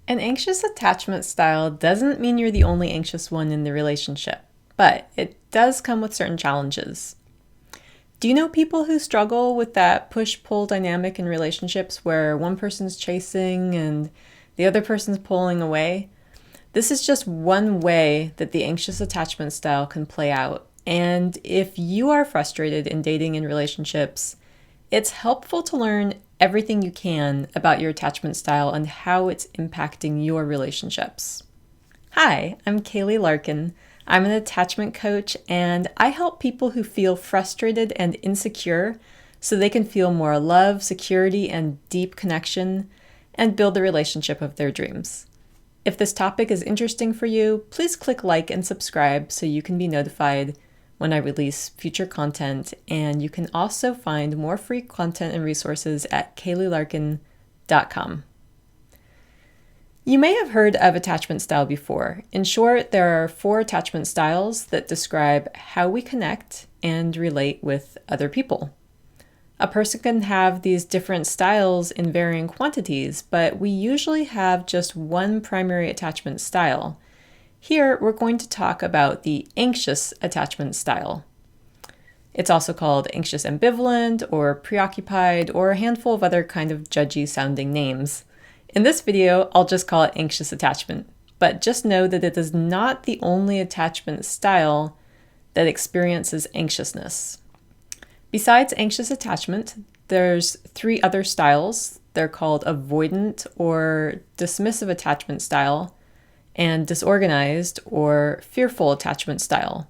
An anxious attachment style doesn't mean you're the only anxious one in the relationship, but it does come with certain challenges. Do you know people who struggle with that push-pull dynamic in relationships where one person's chasing and the other person's pulling away? This is just one way that the anxious attachment style can play out. And if you are frustrated in dating and relationships, it's helpful to learn everything you can about your attachment style and how it's impacting your relationships. Hi, I'm Kaylee Larkin. I'm an attachment coach and I help people who feel frustrated and insecure so they can feel more love, security, and deep connection and build the relationship of their dreams. If this topic is interesting for you, please click like and subscribe so you can be notified when I release future content, and you can also find more free content and resources at kayleelarkin.com. You may have heard of attachment style before. In short, there are 4 attachment styles that describe how we connect and relate with other people. A person can have these different styles in varying quantities, but we usually have just one primary attachment style. Here, we're going to talk about the anxious attachment style. It's also called anxious ambivalent or preoccupied or a handful of other kind of judgy sounding names. In this video, I'll just call it anxious attachment, but just know that it is not the only attachment style that experiences anxiousness. Besides anxious attachment, there's 3 other styles. They're called avoidant or dismissive attachment style, and disorganized or fearful attachment style.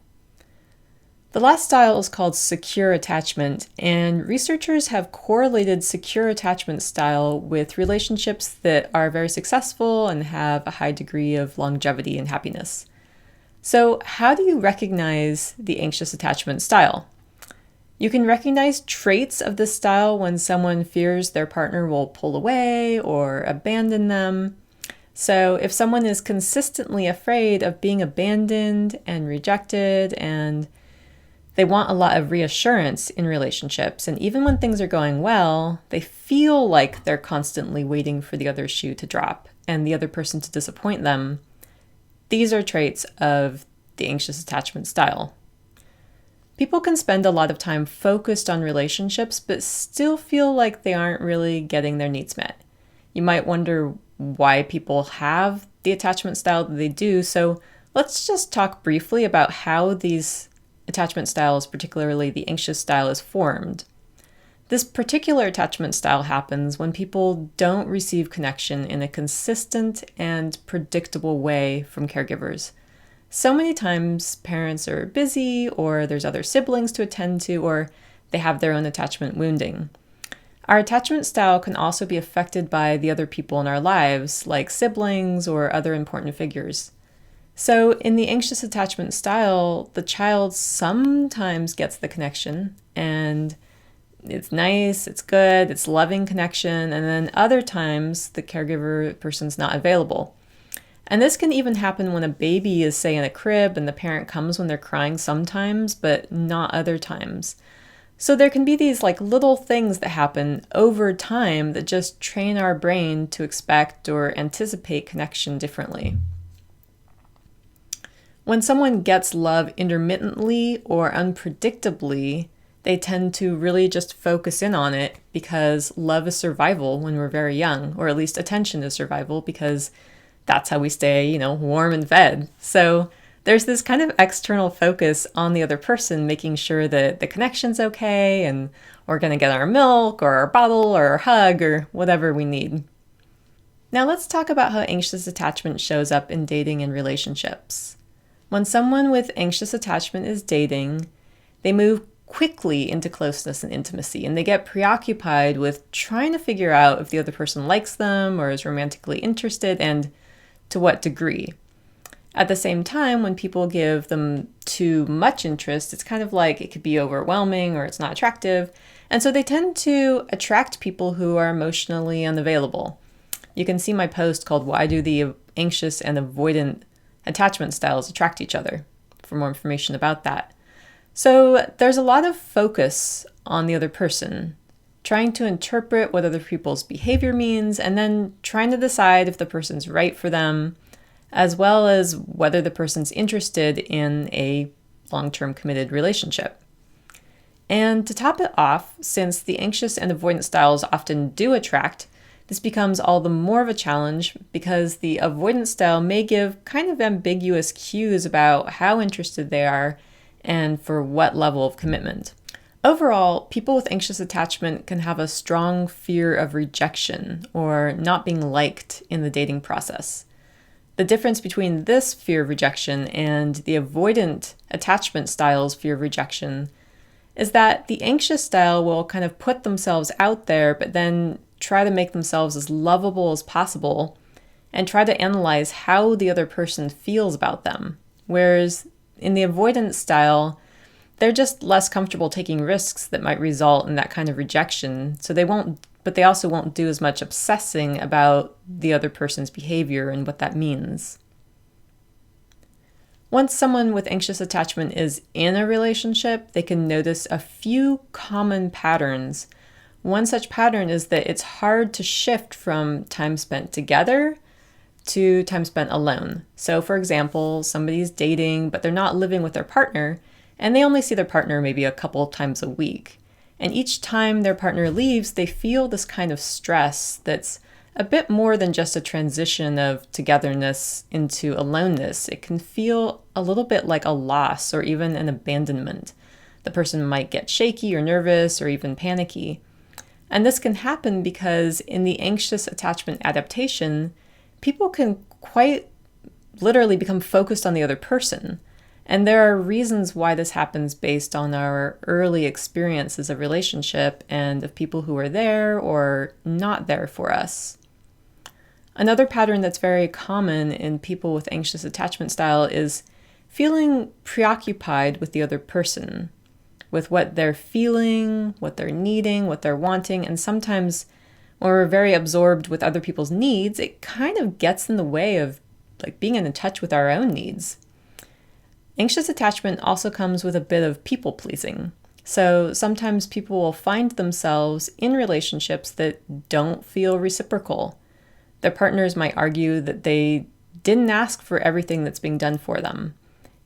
The last style is called secure attachment, and researchers have correlated secure attachment style with relationships that are very successful and have a high degree of longevity and happiness. So, how do you recognize the anxious attachment style? You can recognize traits of this style when someone fears their partner will pull away or abandon them. So if someone is consistently afraid of being abandoned and rejected, and they want a lot of reassurance in relationships, and even when things are going well, they feel like they're constantly waiting for the other shoe to drop and the other person to disappoint them, these are traits of the anxious attachment style. People can spend a lot of time focused on relationships, but still feel like they aren't really getting their needs met. You might wonder why people have the attachment style that they do, so let's just talk briefly about how these attachment styles, particularly the anxious style, is formed. This particular attachment style happens when people don't receive connection in a consistent and predictable way from caregivers. So many times parents are busy, or there's other siblings to attend to, or they have their own attachment wounding. Our attachment style can also be affected by the other people in our lives, like siblings or other important figures. So in the anxious attachment style, the child sometimes gets the connection, and it's nice, it's good, it's loving connection, and then other times the caregiver person's not available. And this can even happen when a baby is, say, in a crib and the parent comes when they're crying sometimes, but not other times. So there can be these little things that happen over time that just train our brain to expect or anticipate connection differently. When someone gets love intermittently or unpredictably, they tend to really just focus in on it because love is survival when we're very young, or at least attention is survival because that's how we stay, warm and fed. So there's this kind of external focus on the other person, making sure that the connection's okay and we're going to get our milk or our bottle or our hug or whatever we need. Now let's talk about how anxious attachment shows up in dating and relationships. When someone with anxious attachment is dating, they move quickly into closeness and intimacy, and they get preoccupied with trying to figure out if the other person likes them or is romantically interested and to what degree. At the same time, when people give them too much interest, it's kind of like it could be overwhelming or it's not attractive. And so they tend to attract people who are emotionally unavailable. You can see my post called "Why Do the Anxious and Avoidant Attachment Styles Attract Each Other?" for more information about that. So there's a lot of focus on the other person. trying to interpret what other people's behavior means, and then trying to decide if the person's right for them, as well as whether the person's interested in a long-term committed relationship. And to top it off, since the anxious and avoidant styles often do attract, this becomes all the more of a challenge because the avoidant style may give kind of ambiguous cues about how interested they are and for what level of commitment. Overall, people with anxious attachment can have a strong fear of rejection or not being liked in the dating process. The difference between this fear of rejection and the avoidant attachment style's fear of rejection is that the anxious style will kind of put themselves out there, but then try to make themselves as lovable as possible and try to analyze how the other person feels about them. Whereas in the avoidant style, they're just less comfortable taking risks that might result in that kind of rejection. So they also won't do as much obsessing about the other person's behavior and what that means. Once someone with anxious attachment is in a relationship, they can notice a few common patterns. One such pattern is that it's hard to shift from time spent together to time spent alone. So for example, somebody's dating, but they're not living with their partner, and they only see their partner maybe a couple times a week. And each time their partner leaves, they feel this kind of stress that's a bit more than just a transition of togetherness into aloneness. It can feel a little bit like a loss or even an abandonment. The person might get shaky or nervous or even panicky. And this can happen because in the anxious attachment adaptation, people can quite literally become focused on the other person. And there are reasons why this happens based on our early experiences of relationship and of people who are there or not there for us. Another pattern that's very common in people with anxious attachment style is feeling preoccupied with the other person, with what they're feeling, what they're needing, what they're wanting, and sometimes when we're very absorbed with other people's needs, it kind of gets in the way of being in touch with our own needs. Anxious attachment also comes with a bit of people pleasing. So sometimes people will find themselves in relationships that don't feel reciprocal. Their partners might argue that they didn't ask for everything that's being done for them.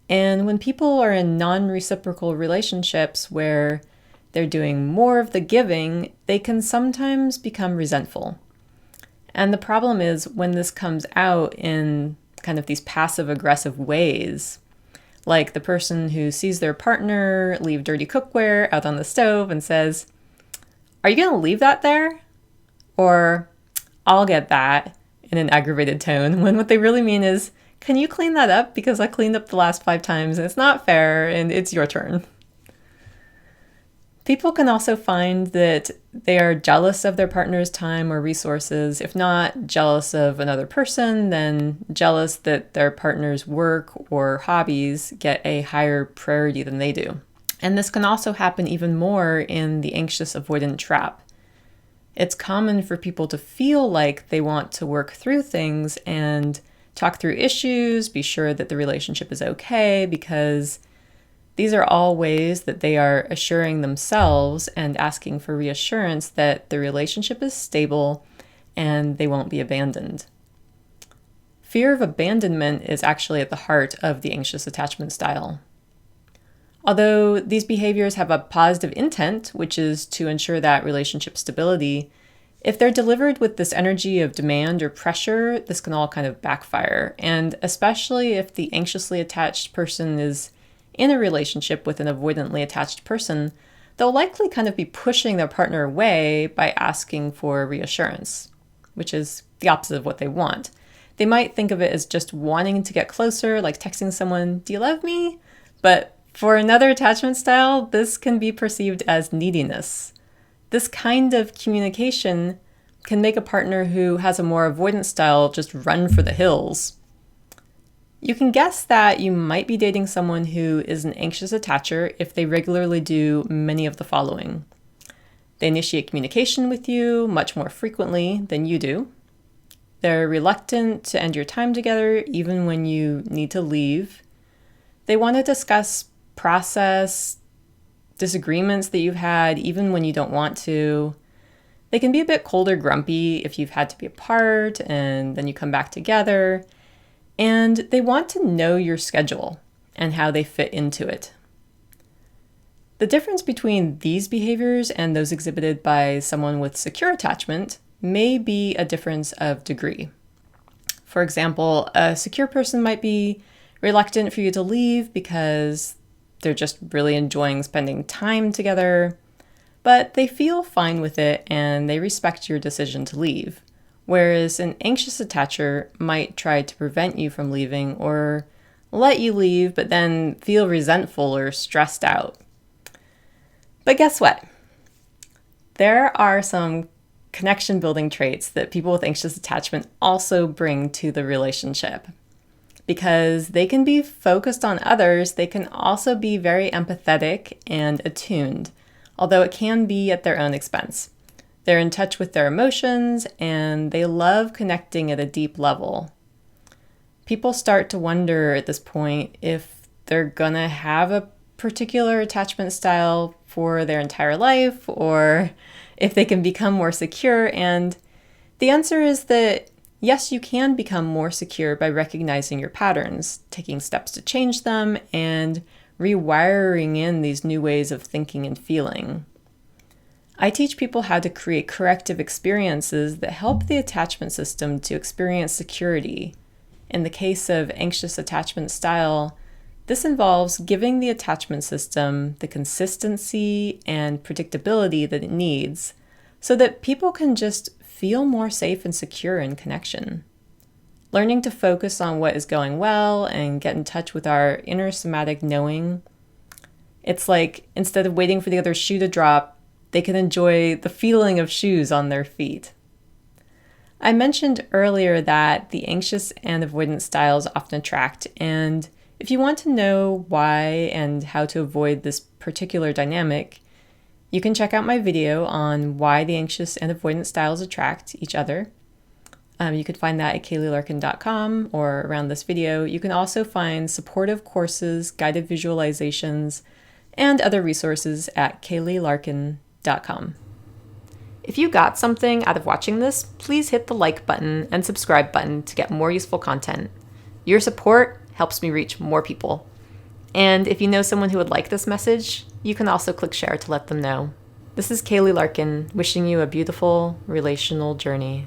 And when people are in non-reciprocal relationships where they're doing more of the giving, they can sometimes become resentful. And the problem is when this comes out in kind of these passive-aggressive ways, like the person who sees their partner leave dirty cookware out on the stove and says, "Are you going to leave that there?" Or, "I'll get that," in an aggravated tone, when what they really mean is, "Can you clean that up? Because I cleaned up the last 5 times and it's not fair and it's your turn." People can also find that they are jealous of their partner's time or resources. If not jealous of another person, then jealous that their partner's work or hobbies get a higher priority than they do. And this can also happen even more in the anxious avoidant trap. It's common for people to feel like they want to work through things and talk through issues, be sure that the relationship is okay, because these are all ways that they are assuring themselves and asking for reassurance that the relationship is stable and they won't be abandoned. Fear of abandonment is actually at the heart of the anxious attachment style. Although these behaviors have a positive intent, which is to ensure that relationship stability, if they're delivered with this energy of demand or pressure, this can all kind of backfire. And especially if the anxiously attached person is in a relationship with an avoidantly attached person, they'll likely kind of be pushing their partner away by asking for reassurance, which is the opposite of what they want. They might think of it as just wanting to get closer, like texting someone, "Do you love me?" But for another attachment style, this can be perceived as neediness. This kind of communication can make a partner who has a more avoidant style just run for the hills. You can guess that you might be dating someone who is an anxious attacher if they regularly do many of the following. They initiate communication with you much more frequently than you do. They're reluctant to end your time together even when you need to leave. They want to discuss process disagreements that you've had even when you don't want to. They can be a bit cold or grumpy if you've had to be apart and then you come back together. And they want to know your schedule and how they fit into it. The difference between these behaviors and those exhibited by someone with secure attachment may be a difference of degree. For example, a secure person might be reluctant for you to leave because they're just really enjoying spending time together, but they feel fine with it and they respect your decision to leave. Whereas an anxious attacher might try to prevent you from leaving or let you leave, but then feel resentful or stressed out. But guess what? There are some connection building traits that people with anxious attachment also bring to the relationship. Because they can be focused on others, they can also be very empathetic and attuned, although it can be at their own expense. They're in touch with their emotions and they love connecting at a deep level. People start to wonder at this point if they're gonna have a particular attachment style for their entire life or if they can become more secure. And the answer is that yes, you can become more secure by recognizing your patterns, taking steps to change them, and rewiring in these new ways of thinking and feeling. I teach people how to create corrective experiences that help the attachment system to experience security. In the case of anxious attachment style, this involves giving the attachment system the consistency and predictability that it needs so that people can just feel more safe and secure in connection. Learning to focus on what is going well and get in touch with our inner somatic knowing. It's like instead of waiting for the other shoe to drop, they can enjoy the feeling of shoes on their feet. I mentioned earlier that the anxious and avoidant styles often attract, and if you want to know why and how to avoid this particular dynamic, you can check out my video on why the anxious and avoidant styles attract each other. You could find that at kayleelarkin.com or around this video. You can also find supportive courses, guided visualizations, and other resources at kayleelarkin.com. If you got something out of watching this, please hit the like button and subscribe button to get more useful content. Your support helps me reach more people. And if you know someone who would like this message, you can also click share to let them know. This is Kaylee Larkin, wishing you a beautiful relational journey.